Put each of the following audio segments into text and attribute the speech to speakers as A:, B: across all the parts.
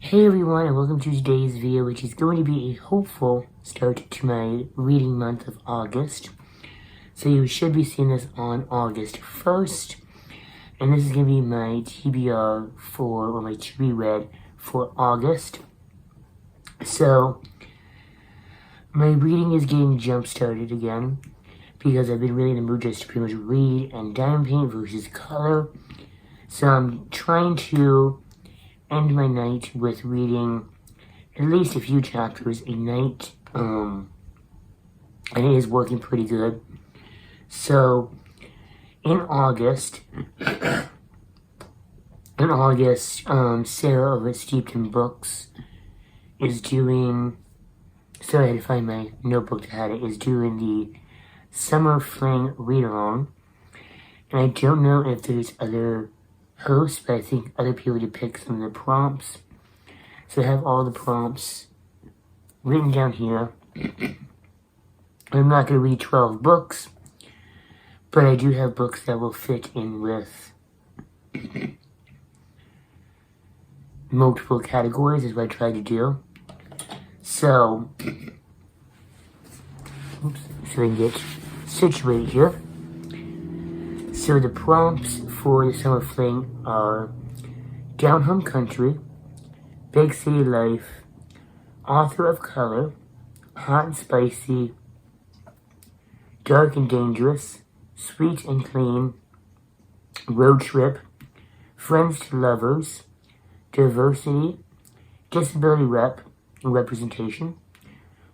A: Hey everyone, and welcome to today's video, which is going to be a hopeful start to my reading month of August. So you should be seeing this on August 1st, and this is going to be my TBR or my to be read for August. So my reading is getting jump started again, because I've been really in the mood just to pretty much read and diamond paint versus color. So I'm trying to end my night with reading at least a few chapters a night, and it is working pretty good. So in August, Sarah over at Steeped in Books is doing, sorry, I had to find my notebook that had it, is doing the Summer Fling read-along, and I don't know if there's other hosts, but I think other people to pick some of the prompts. So I have all the prompts written down here. I'm not going to read 12 books, but I do have books that will fit in with multiple categories, is what I try to do. So, so I can get situated here. So the prompts for the Summer Fling are Down Home Country, Big City Life, Author of Color, Hot and Spicy, Dark and Dangerous, Sweet and Clean, Road Trip, Friends to Lovers, Diversity, Disability Representation,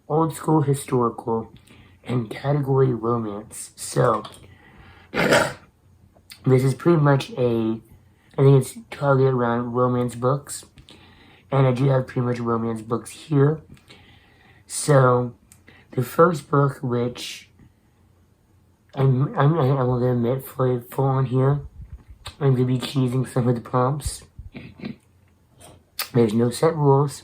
A: Old School Historical, and Category Romance. So this is pretty much I think it's targeted around romance books, and I do have pretty much romance books here. So, the first book, which I'm going to admit for full on here, I'm going to be cheesing some of the prompts. There's no set rules,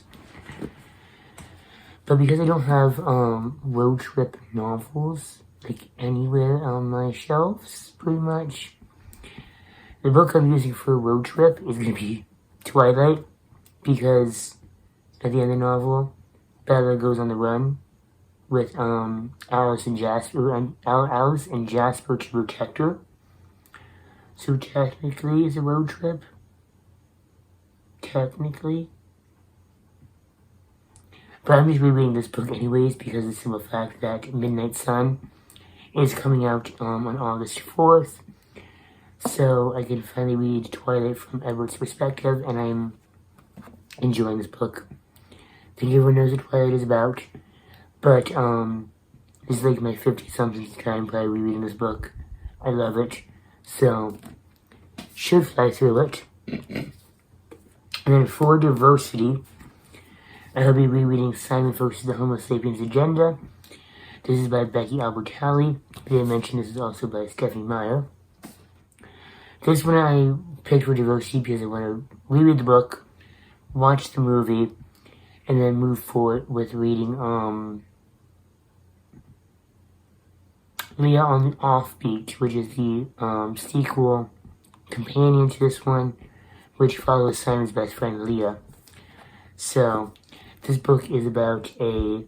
A: but because I don't have road trip novels like anywhere on my shelves, pretty much, the book I'm using for a road trip is going to be Twilight, because at the end of the novel, Bella goes on the run with Alice and Jasper to protect her. So technically, it's a road trip. Technically. But I'm just rereading this book anyways, because of the simple fact that Midnight Sun is coming out on August 4th. So I can finally read Twilight from Edward's perspective, and I'm enjoying this book. I think everyone knows what Twilight is about, but this is like my 50-something time probably rereading this book. I love it, so should fly through it. And then for Diversity, I'll be rereading Simon vs. the Homo Sapiens Agenda. This is by Becky Albertalli. Did I mention this is also by Stephanie Meyer? This one I picked for Diversity because I want to reread the book, watch the movie, and then move forward with reading Leah on the Offbeat, which is the sequel companion to this one, which follows Simon's best friend Leah. So this book is about a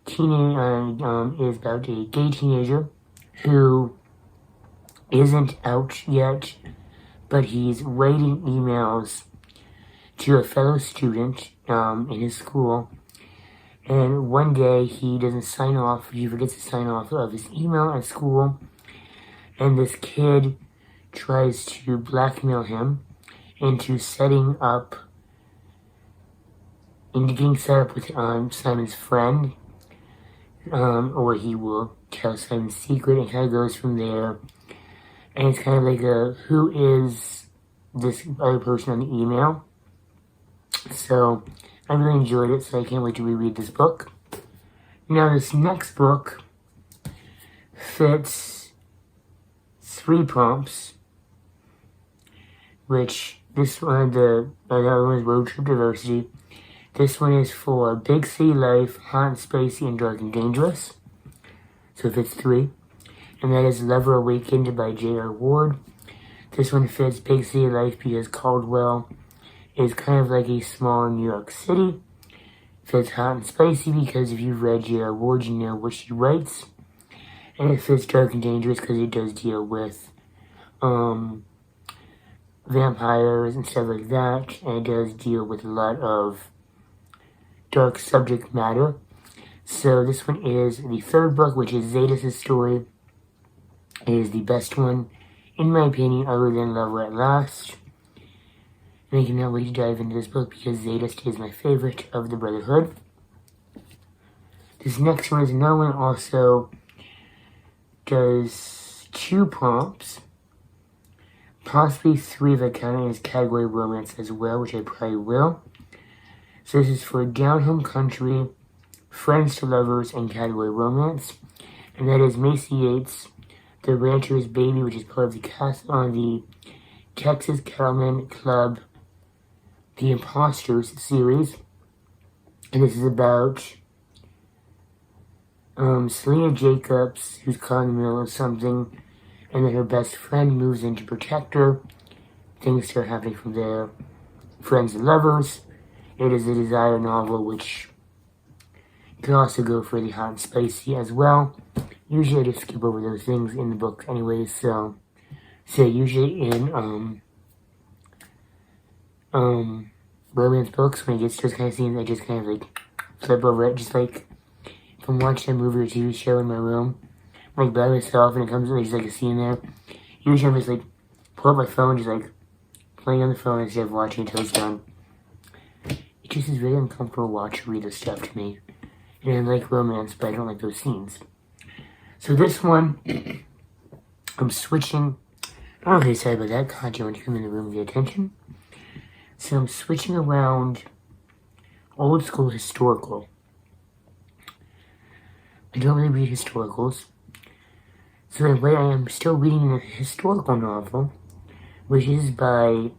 A: gay teenager who isn't out yet, but he's writing emails to a fellow student in his school, and one day he forgets to sign off of his email at school, and this kid tries to blackmail him into getting set up with Simon's friend, or he will tell Simon's secret, and kind of goes from there. And it's kind of like who is this other person on the email? So I really enjoyed it, so I can't wait to reread this book. Now this next book fits 3 prompts, which this one, the other one is Road Trip Diversity. This one is for Big City Life, Hot and Spicy, and Dark and Dangerous. So it fits 3. And that is Lover Awakened by J.R. Ward. This one fits Big City Life because Caldwell is kind of like a small New York City. Fits hot and spicy because if you've read J.R. Ward, you know what she writes. And it fits dark and dangerous because it does deal with vampires and stuff like that. And it does deal with a lot of dark subject matter. So this one is the third book, which is Zetas' story. It is the best one, in my opinion, other than Love at Last. And I cannot wait to dive into this book because Zetas is my favorite of the Brotherhood. This next one is another one also does 2 prompts. Possibly 3 if I count it as category romance as well, which I probably will. So this is for Down Home Country, Friends to Lovers, and category romance. And that is Macy Yates' The Rancher's Baby, which is part of the cast on the Texas Cattleman Club, The Imposters series. And this is about Selena Jacobs, who's caught in the middle of something, and then her best friend moves in to protect her. Things start happening from there. Friends and lovers. It is a desire novel, which can also go for the hot and spicy as well. Usually I just skip over those things in the book anyways, so usually in romance books, when it gets to those kind of scenes, I just kind of like flip over it, just like if I'm watching a movie or TV show in my room, like by myself, and it comes there's like a scene there. Usually I'm just like pull up my phone, just like playing on the phone instead of watching until it's done. It just is really uncomfortable to watch or read this stuff to me. And I like romance, but I don't like those scenes. So this one, I'm switching. I'm really sorry about that. God, you want to come in the room and get attention? So I'm switching around old school historical. I don't really read historicals. So in a way, I am still reading a historical novel, which is by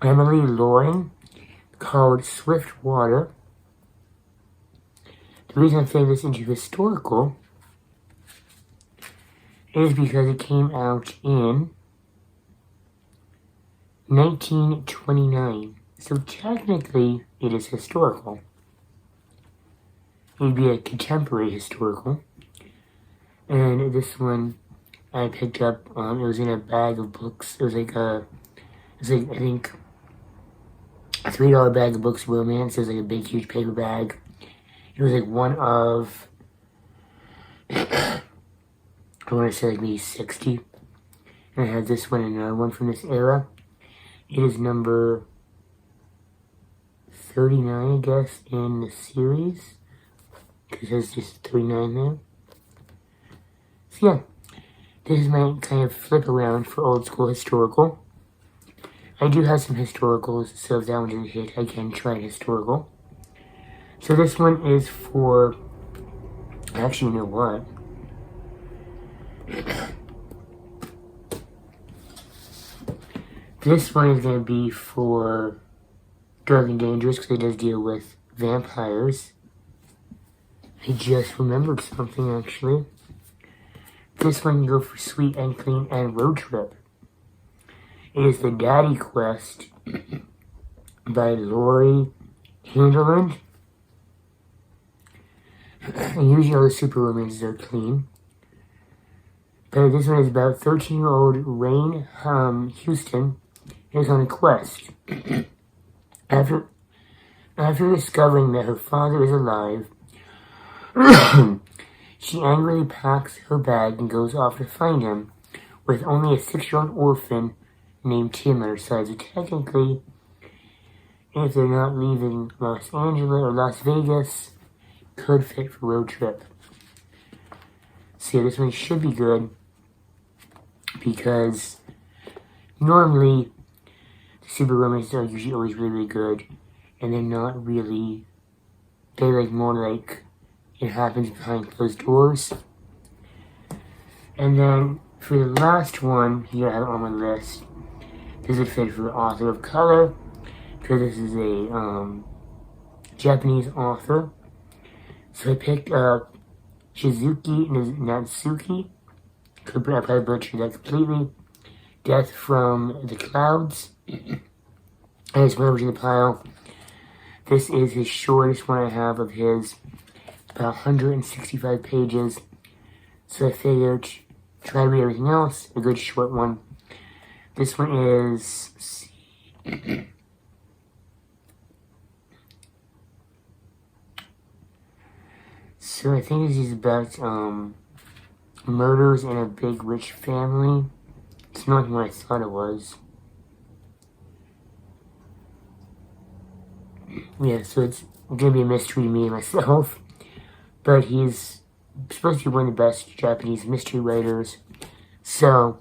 A: Emily Loring, called Swiftwater. The reason I'm saying this into historical is because it came out in 1929. So technically, it is historical. It would be a contemporary historical. And this one I picked up, it was in a bag of books. It was like I think, a $3 bag of books romance. It was like a big, huge paper bag. It was like one of, I want to say like maybe 60. And I had this one and another one from this era. It is number 39, I guess, in the series. Because there's just 39 there. So yeah, this is my kind of flip around for old school historical. I do have some historicals, so if that one didn't hit, I can try historical. So this one is for, actually, you know what? This one is going to be for Dark and Dangerous, because it does deal with vampires. I just remembered something, actually. This one can go for Sweet and Clean and Road Trip. It is The Daddy Quest by Lori Handeland. And usually all the super romances are clean. But this one is about 13-year-old Rain Houston is on a quest. After discovering that her father is alive, she angrily packs her bag and goes off to find him, with only a 6-year-old orphan named Tim at her side. So technically, if they're not leaving Los Angeles or Las Vegas, could fit for Road Trip. So yeah, this one should be good, because normally the super romances are usually always really, really good, and they're not really, they're like more like it happens behind closed doors. And then for the last one here I have on my list, this would fit for author of color, because this is a Japanese author. So I picked up Shizuki Natsuki. I probably butchered that completely. Death from the Clouds. I just went over to the pile. This is his shortest one I have of his, about 165 pages. So I figured, try to read everything else, a good short one. This one is, let's see. So I think this is about murders in a big rich family. It's not what I thought it was. Yeah, so it's gonna be a mystery to me and myself. But he's supposed to be one of the best Japanese mystery writers. So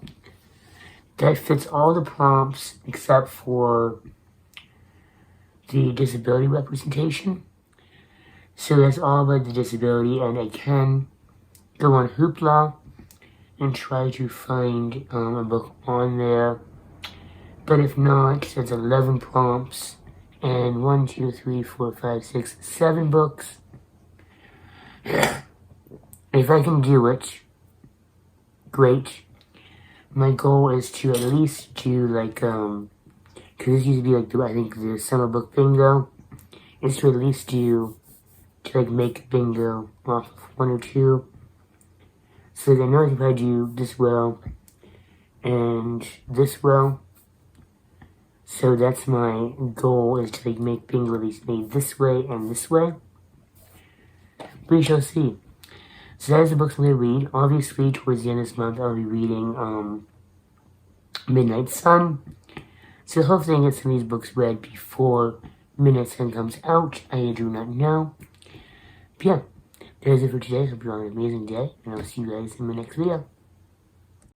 A: that fits all the prompts except for the disability representation. So that's all about the disability, and I can go on Hoopla and try to find a book on there. But if not, there's 11 prompts and 1, 2, 3, 4, 5, 6, 7 books. If I can do it, great. My goal is to at least do like, because this used to be like, I think the summer book bingo, is to at least do, to like make bingo off of 1 or 2. So that I know if I do this well and this well. So that's my goal, is to like make bingo at least made this way and this way. We shall see. So that is the books I'm going to read. Obviously, towards the end of this month, I'll be reading Midnight Sun. So hopefully I get some of these books read before Midnight Sun comes out. I do not know. But yeah, that is it for today. Hope you're on an amazing day, and I'll see you guys in my next video.